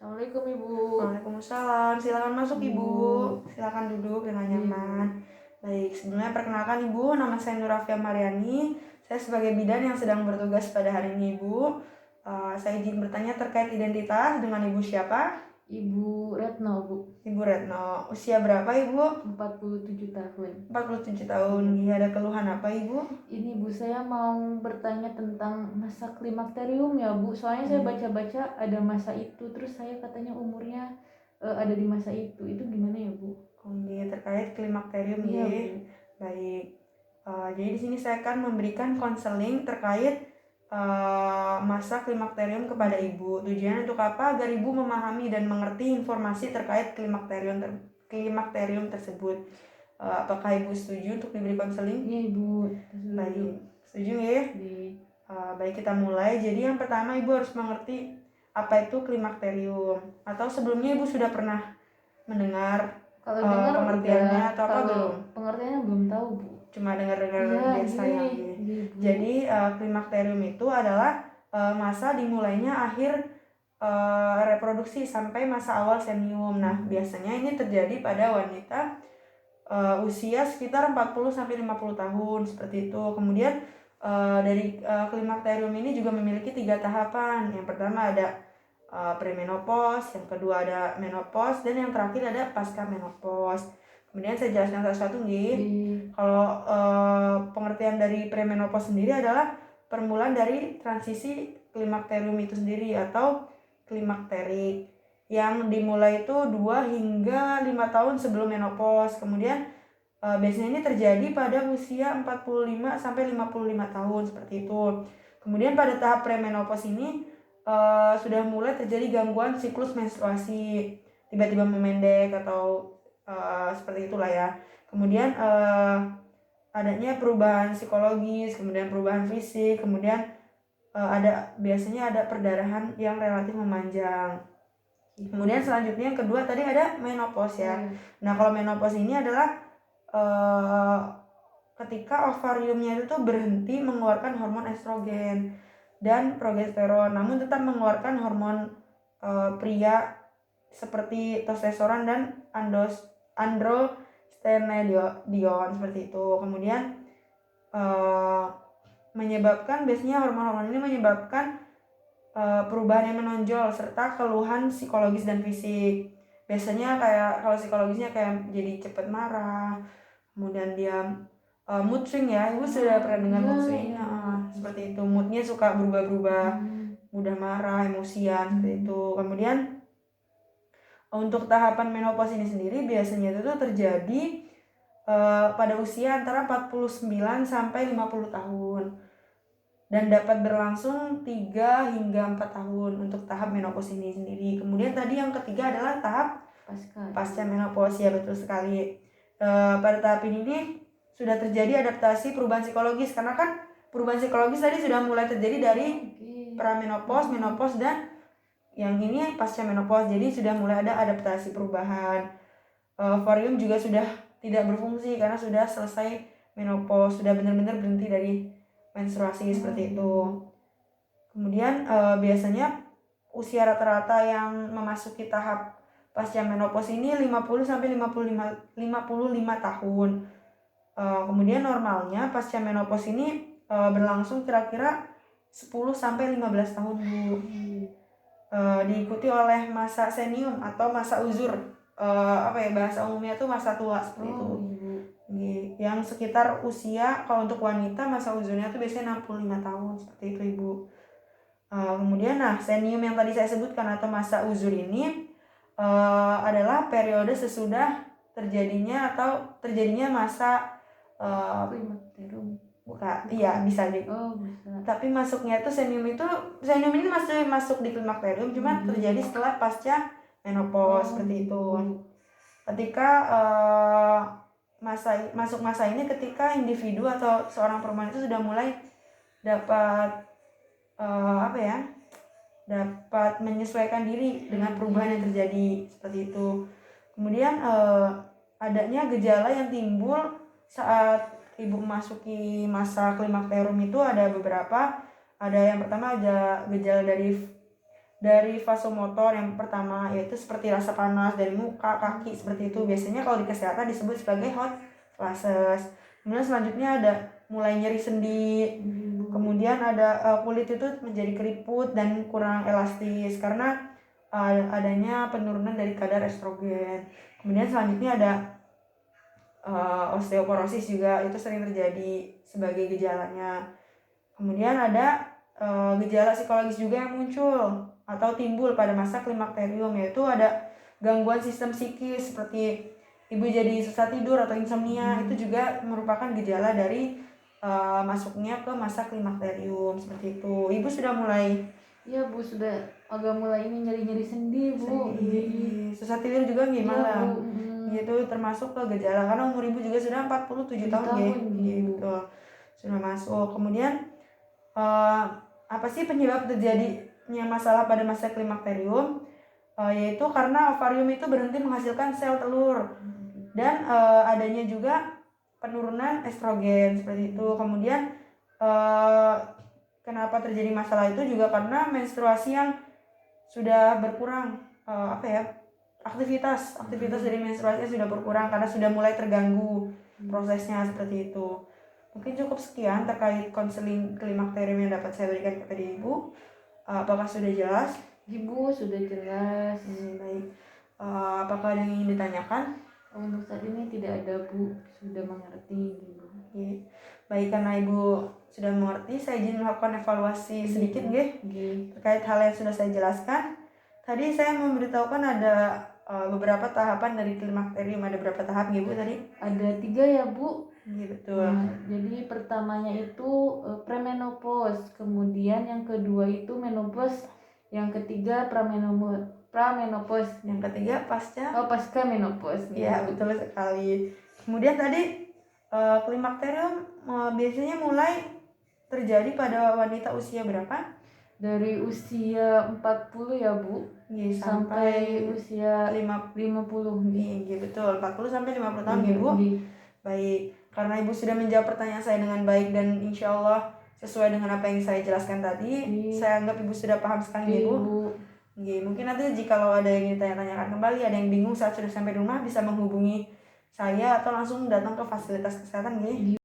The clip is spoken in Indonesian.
Assalamualaikum Ibu. Waalaikumsalam. Silakan masuk Ibu. Ibu. Silakan duduk dengan Iya, nyaman. Baik, sebelumnya perkenalkan Ibu, nama saya Nurafia Mariani. Saya sebagai bidan yang sedang bertugas pada hari ini Ibu. Saya izin bertanya terkait identitas dengan Ibu siapa? Ibu Retno, Bu. Ibu Retno. Usia berapa Ibu? 47 tahun. 47 tahun. Ada keluhan apa Ibu? Ini Bu, saya mau bertanya tentang masa klimakterium ya Bu. Soalnya saya baca-baca ada masa itu, terus saya katanya umurnya ada di masa itu. Itu gimana ya Bu? Terkait klimakterium Iya, ya. Bu. Baik. Jadi di sini saya akan memberikan konseling terkait masa klimakterium kepada Ibu. Tujuannya untuk apa? Agar Ibu memahami dan mengerti informasi terkait klimakterium tersebut. Apakah Ibu setuju untuk diberi konseling? Iya, Ibu. Baik, setuju ya? Baik, kita mulai. Jadi yang pertama Ibu harus mengerti apa itu klimakterium. Atau sebelumnya Ibu sudah pernah mendengar pengertiannya atau apa belum? Pengertiannya belum tahu Bu. Cuma dengar-dengar biasa ya. Jadi klimakterium itu adalah masa dimulainya akhir reproduksi sampai masa awal senium. Nah, biasanya ini terjadi pada wanita usia sekitar 40-50 tahun seperti itu. Kemudian dari klimakterium ini juga memiliki 3 tahapan. Yang pertama ada premenopause, yang kedua ada menopause, dan yang terakhir ada pasca menopause. Kemudian saya jelaskan satu-satu nih. Kalau pengertian dari premenopause sendiri adalah permulaan dari transisi klimakterium itu sendiri atau klimakterik yang dimulai itu 2 hingga 5 tahun sebelum menopause. Kemudian biasanya ini terjadi pada usia 45 sampai 55 tahun seperti itu. Kemudian pada tahap premenopause ini sudah mulai terjadi gangguan siklus menstruasi, tiba-tiba memendek atau seperti itulah ya. Kemudian adanya perubahan psikologis, kemudian perubahan fisik, kemudian biasanya ada perdarahan yang relatif memanjang. Kemudian selanjutnya yang kedua tadi ada menopause ya. Nah, kalau menopause ini adalah ketika ovariumnya itu berhenti mengeluarkan hormon estrogen dan progesteron, namun tetap mengeluarkan hormon pria seperti testosteron dan androstenedion seperti itu. Kemudian biasanya hormon-hormon ini menyebabkan perubahan yang menonjol serta keluhan psikologis dan fisik. Biasanya kayak kalau psikologisnya kayak jadi cepat marah, kemudian dia mood swing ya. Ibu sudah pernah dengar mood swing? Seperti itu, moodnya suka berubah-berubah, mudah marah, emosian seperti itu. Kemudian untuk tahapan menopause ini sendiri biasanya itu terjadi pada usia antara 49 sampai 50 tahun dan dapat berlangsung 3 hingga 4 tahun untuk tahap menopause ini sendiri. Kemudian tadi yang ketiga adalah tahap pasca menopause ya, betul sekali. Pada tahap ini sudah terjadi adaptasi perubahan psikologis, karena kan perubahan psikologis tadi sudah mulai terjadi dari pramenopause, menopause, dan yang ini pasca menopause. Jadi sudah mulai ada adaptasi perubahan. Ovarium juga sudah tidak berfungsi karena sudah selesai menopause, sudah benar-benar berhenti dari menstruasi seperti itu. Kemudian biasanya usia rata-rata yang memasuki tahap pasca menopause ini 50 sampai 55 tahun. Kemudian normalnya pasca menopause ini berlangsung kira-kira 10 sampai 15 tahun, Bu. Diikuti oleh masa senium atau masa uzur. Bahasa umumnya itu masa tua seperti itu. Yang sekitar usia, kalau untuk wanita masa uzurnya itu biasanya 65 tahun seperti itu, Ibu. Kemudian senium yang tadi saya sebutkan atau masa uzur ini adalah periode sesudah terjadinya masa klimakterium. Iya, bisa deh. Tapi masuknya itu senium ini masih masuk di klimakterium, cuma terjadi setelah pasca menopause seperti itu. Ketika masuk masa ini ketika individu atau seorang perempuan itu sudah mulai dapat dapat menyesuaikan diri dengan perubahan yang terjadi seperti itu. Kemudian adanya gejala yang timbul saat ibu memasuki masa klimakterium itu ada beberapa. Ada yang pertama ada gejala dari vasomotor yang pertama, yaitu seperti rasa panas dari muka, kaki, seperti itu. Biasanya kalau di kesehatan disebut sebagai hot flashes. Kemudian selanjutnya ada mulai nyeri sendi, kemudian ada kulit itu menjadi keriput dan kurang elastis karena adanya penurunan dari kadar estrogen. Kemudian selanjutnya ada osteoporosis juga, itu sering terjadi sebagai gejalanya. Kemudian ada gejala psikologis juga yang muncul atau timbul pada masa klimakterium, yaitu ada gangguan sistem psikis seperti ibu jadi susah tidur atau insomnia. Itu juga merupakan gejala dari masuknya ke masa klimakterium seperti itu. Ibu sudah mulai Iya Bu, sudah agak mulai ini nyeri-nyeri sendi Bu. susah tidur juga Iya gimana? Bu. Itu termasuk ke gejala karena umur ibu juga sudah 47 tahun ya. Iya, betul. Sudah masuk. Kemudian apa sih penyebab terjadinya masalah pada masa klimakterium? Yaitu karena ovarium itu berhenti menghasilkan sel telur dan adanya juga penurunan estrogen seperti itu. Kemudian kenapa terjadi masalah itu juga karena menstruasi yang sudah berkurang, aktivitas dari menstruasinya sudah berkurang karena sudah mulai terganggu prosesnya seperti itu. Mungkin cukup sekian terkait konseling klimakterium yang dapat saya berikan kepada ibu. Apakah sudah jelas? Ibu sudah jelas. Baik. Apakah ada yang ingin ditanyakan? Untuk saat ini tidak ada Bu, sudah mengerti Ibu. Baik, karena ibu sudah mengerti, saya izin melakukan evaluasi sedikit terkait hal yang sudah saya jelaskan. Tadi saya memberitahukan ada beberapa tahapan dari klimakterium. Ada berapa tahap Bu tadi? Ada 3 ya Bu. Iya, betul. Jadi pertamanya itu premenopause, kemudian yang kedua itu menopause, yang ketiga pramenopause, yang ketiga pasca menopause. Iya, betul sekali. Kemudian tadi klimakterium biasanya mulai terjadi pada wanita usia berapa? Dari usia 40 ya Bu, sampai usia 50. Iya, betul, 40 sampai 50 tahun ya Bu. Baik, karena ibu sudah menjawab pertanyaan saya dengan baik dan insya Allah sesuai dengan apa yang saya jelaskan tadi, saya anggap ibu sudah paham sekali Bu. Mungkin nanti jika ada yang ingin ditanya-tanyakan kembali, ada yang bingung saat sudah sampai rumah, bisa menghubungi saya atau langsung datang ke fasilitas kesehatan